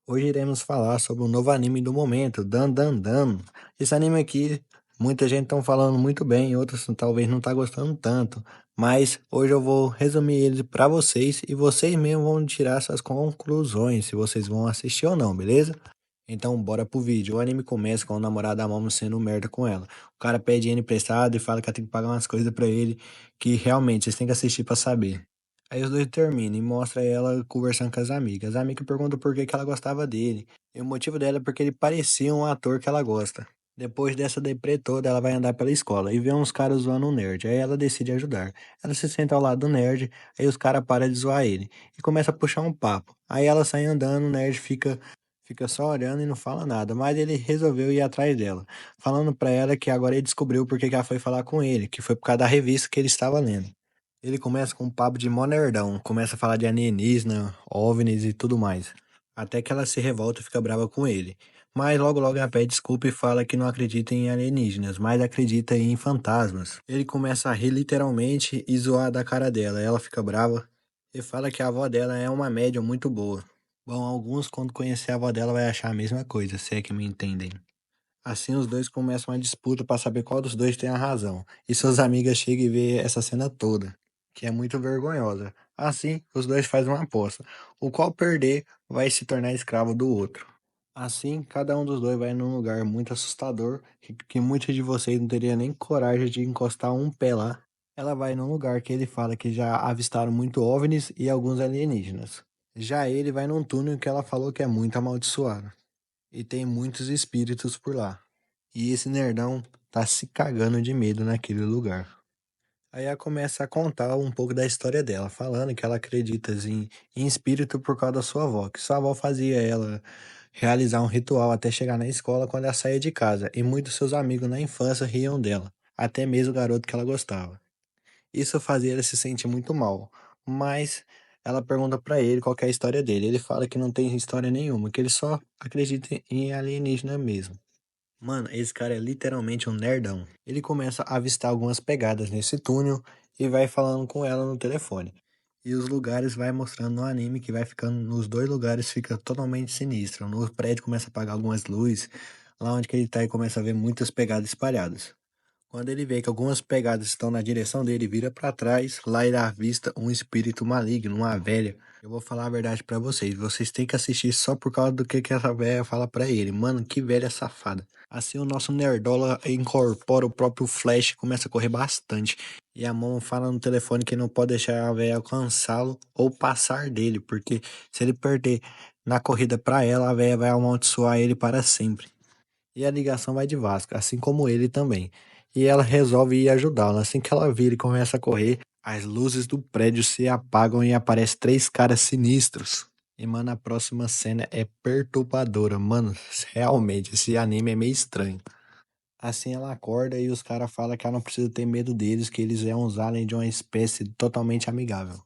Hoje iremos falar sobre um novo anime do momento, Dan Dan Dan. Esse anime aqui, muita gente tá falando muito bem, outros talvez não tá gostando tanto, mas hoje eu vou resumir ele pra vocês e vocês mesmos vão tirar suas conclusões, se vocês vão assistir ou não, beleza? Então, bora pro vídeo. O anime começa com o namorado da Momo sendo merda com ela. O cara pede dinheiro emprestado e fala que ela tem que pagar umas coisas pra ele, que realmente vocês têm que assistir pra saber. Aí os dois terminam e mostra ela conversando com as amigas. As amigas perguntam por que ela gostava dele. E o motivo dela é porque ele parecia um ator que ela gosta. Depois dessa deprê toda, ela vai andar pela escola e vê uns caras zoando um nerd. Aí ela decide ajudar. Ela se senta ao lado do nerd, aí os caras param de zoar ele e começa a puxar um papo. Aí ela sai andando, o nerd fica só olhando e não fala nada. Mas ele resolveu ir atrás dela, falando pra ela que agora ele descobriu por que ela foi falar com ele, que foi por causa da revista que ele estava lendo. Ele começa com um papo de mó nerdão, começa a falar de alienígena, OVNIs e tudo mais. Até que ela se revolta e fica brava com ele. Mas logo logo ela pede desculpa e fala que não acredita em alienígenas, mas acredita em fantasmas. Ele começa a rir literalmente e zoar da cara dela. Ela fica brava e fala que a avó dela é uma médium muito boa. Bom, alguns quando conhecer a avó dela vai achar a mesma coisa, se é que me entendem. Assim os dois começam uma disputa para saber qual dos dois tem a razão. E suas amigas chegam e vê essa cena toda, que é muito vergonhosa. Assim, os dois fazem uma aposta. O qual perder vai se tornar escravo do outro. Assim, cada um dos dois vai num lugar muito assustador, que muitos de vocês não teriam nem coragem de encostar um pé lá. Ela vai num lugar que ele fala que já avistaram muito OVNIs e alguns alienígenas. Já ele vai num túnel que ela falou que é muito amaldiçoado. E tem muitos espíritos por lá. E esse nerdão tá se cagando de medo naquele lugar. Aí ela começa a contar um pouco da história dela, falando que ela acredita assim, em espírito por causa da sua avó, que sua avó fazia ela realizar um ritual até chegar na escola quando ela saía de casa, e muitos seus amigos na infância riam dela, até mesmo o garoto que ela gostava. Isso fazia ela se sentir muito mal, mas ela pergunta pra ele qual que é a história dele. Ele fala que não tem história nenhuma, que ele só acredita em alienígena mesmo. Mano, esse cara é literalmente um nerdão. Ele começa a avistar algumas pegadas nesse túnel e vai falando com ela no telefone. E os lugares vai mostrando no anime que vai ficando nos dois lugares fica totalmente sinistro. No prédio começa a apagar algumas luzes, lá onde que ele tá e começa a ver muitas pegadas espalhadas. Quando ele vê que algumas pegadas estão na direção dele, vira pra trás, lá ele avista um espírito maligno, uma velha. Eu vou falar a verdade pra vocês, vocês têm que assistir só por causa do que essa velha fala pra ele. Mano, que velha safada. Assim o nosso nerdola incorpora o próprio Flash e começa a correr bastante. E a mão fala no telefone que não pode deixar a velha alcançá-lo ou passar dele, porque se ele perder na corrida pra ela, a velha vai amaldiçoar ele para sempre. E a ligação vai de Vasco, assim como ele também. E ela resolve ir ajudá-la. Assim que ela vira e começa a correr, as luzes do prédio se apagam e aparecem três caras sinistros. E, mano, a próxima cena é perturbadora. Mano, realmente, esse anime é meio estranho. Assim ela acorda e os caras falam que ela não precisa ter medo deles, que eles é uns aliens de uma espécie totalmente amigável.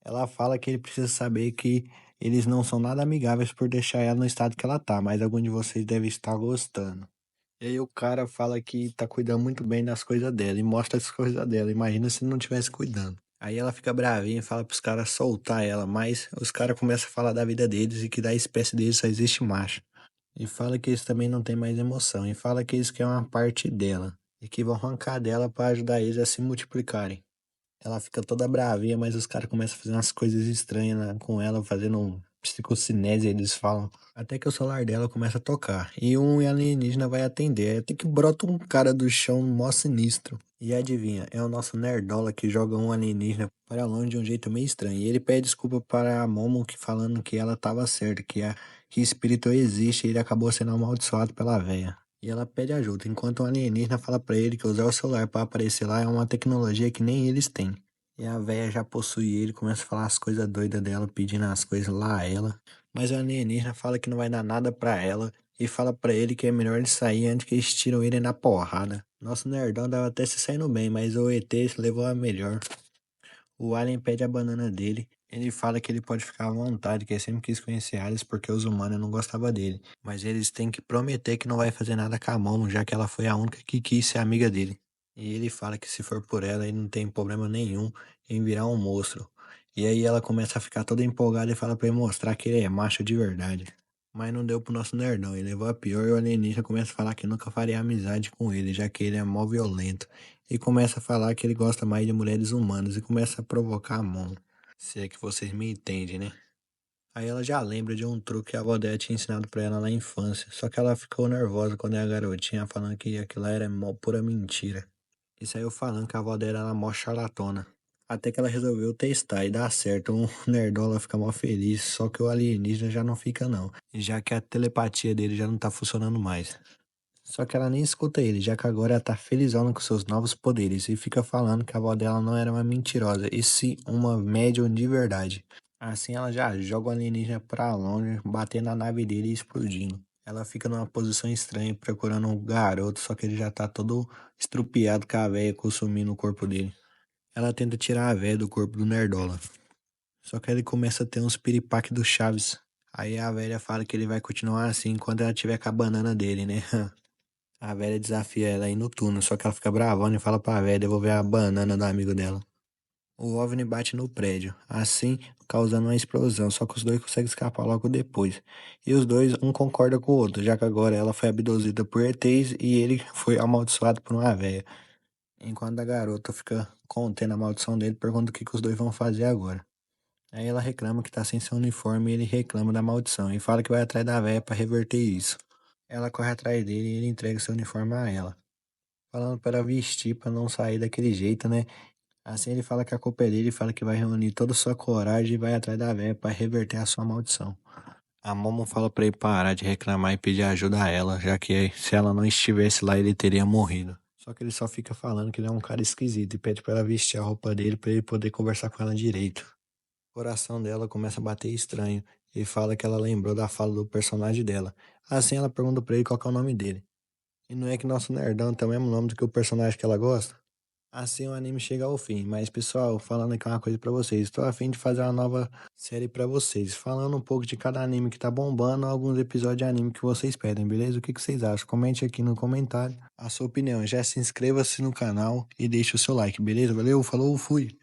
Ela fala que ele precisa saber que eles não são nada amigáveis por deixar ela no estado que ela tá, mas algum de vocês deve estar gostando. E aí o cara fala que tá cuidando muito bem das coisas dela e mostra as coisas dela. Imagina se não tivesse cuidando. Aí ela fica bravinha e fala pros caras soltar ela, mas os caras começam a falar da vida deles e que da espécie deles só existe macho. E fala que eles também não têm mais emoção. E fala que eles querem uma parte dela. E que vão arrancar dela pra ajudar eles a se multiplicarem. Ela fica toda bravinha, mas os caras começam a fazer umas coisas estranhas com ela, fazendo um psicocinese, eles falam. Até que o celular dela começa a tocar. E um alienígena vai atender. Até que brota um cara do chão mó sinistro. E adivinha, é o nosso nerdola que joga um alienígena para longe de um jeito meio estranho. E ele pede desculpa para a Momo que falando que ela estava certa, que espírito existe e ele acabou sendo amaldiçoado pela véia. E ela pede ajuda, enquanto o alienígena fala pra ele que usar o celular para aparecer lá é uma tecnologia que nem eles têm. E a véia já possui ele, começa a falar as coisas doidas dela, pedindo as coisas lá a ela. Mas o alienígena fala que não vai dar nada pra ela e fala pra ele que é melhor ele sair antes que eles tiram ele na porrada. Nosso nerdão dava até se saindo bem, mas o ET levou a melhor. O alien pede a banana dele. Ele fala que ele pode ficar à vontade, que ele sempre quis conhecer Alice porque os humanos não gostavam dele. Mas eles têm que prometer que não vai fazer nada com a Momo, já que ela foi a única que quis ser amiga dele. E ele fala que se for por ela, ele não tem problema nenhum em virar um monstro. E aí ela começa a ficar toda empolgada e fala pra ele mostrar que ele é macho de verdade. Mas não deu pro nosso nerdão, ele levou a pior e o alienígena começa a falar que nunca faria amizade com ele, já que ele é mó violento. E começa a falar que ele gosta mais de mulheres humanas e começa a provocar a mão. Se é que vocês me entendem, né? Aí ela já lembra de um truque que a avó dela tinha ensinado pra ela na infância. Só que ela ficou nervosa quando era garotinha, falando que aquilo lá era mó pura mentira. E saiu falando que a avó dela era mó charlatona. Até que ela resolveu testar e dá certo. O nerdola fica mó feliz, só que o alienígena já não fica não. Já que a telepatia dele já não tá funcionando mais. Só que ela nem escuta ele, já que agora ela tá felizona com seus novos poderes e fica falando que a avó dela não era uma mentirosa, e sim uma médium de verdade. Assim ela já joga o alienígena pra longe, batendo na nave dele e explodindo. Ela fica numa posição estranha procurando um garoto, só que ele já tá todo estrupiado com a véia consumindo o corpo dele. Ela tenta tirar a véia do corpo do Nerdola. Só que ele começa a ter uns piripaque do Chaves. Aí a velha fala que ele vai continuar assim enquanto ela tiver com a banana dele, né? A velha desafia ela aí no túnel, só que ela fica bravona e fala pra velha devolver a banana do amigo dela. O OVNI bate no prédio, assim causando uma explosão, só que os dois conseguem escapar logo depois. E os dois, um concorda com o outro, já que agora ela foi abduzida por ETs e ele foi amaldiçoado por uma véia. Enquanto a garota fica contendo a maldição dele, pergunta o que, que os dois vão fazer agora. Aí ela reclama que tá sem seu uniforme e ele reclama da maldição e fala que vai atrás da véia pra reverter isso. Ela corre atrás dele e ele entrega seu uniforme a ela, falando para ela vestir pra não sair daquele jeito, né? Assim ele fala que a culpa é dele e fala que vai reunir toda a sua coragem e vai atrás da véia pra reverter a sua maldição. A Momo fala pra ele parar de reclamar e pedir ajuda a ela, já que se ela não estivesse lá ele teria morrido. Só que ele só fica falando que ele é um cara esquisito e pede pra ela vestir a roupa dele pra ele poder conversar com ela direito. O coração dela começa a bater estranho e fala que ela lembrou da fala do personagem dela. Assim ela pergunta pra ele qual que é o nome dele. E não é que nosso nerdão tem o mesmo nome do que o personagem que ela gosta? Assim o anime chega ao fim. Mas pessoal, falando aqui uma coisa pra vocês. Estou a fim de fazer uma nova série pra vocês. Falando um pouco de cada anime que tá bombando, alguns episódios de anime que vocês pedem, beleza? O que que vocês acham? Comente aqui no comentário a sua opinião. Já se inscreva-se no canal e deixe o seu like, beleza? Valeu, falou, fui!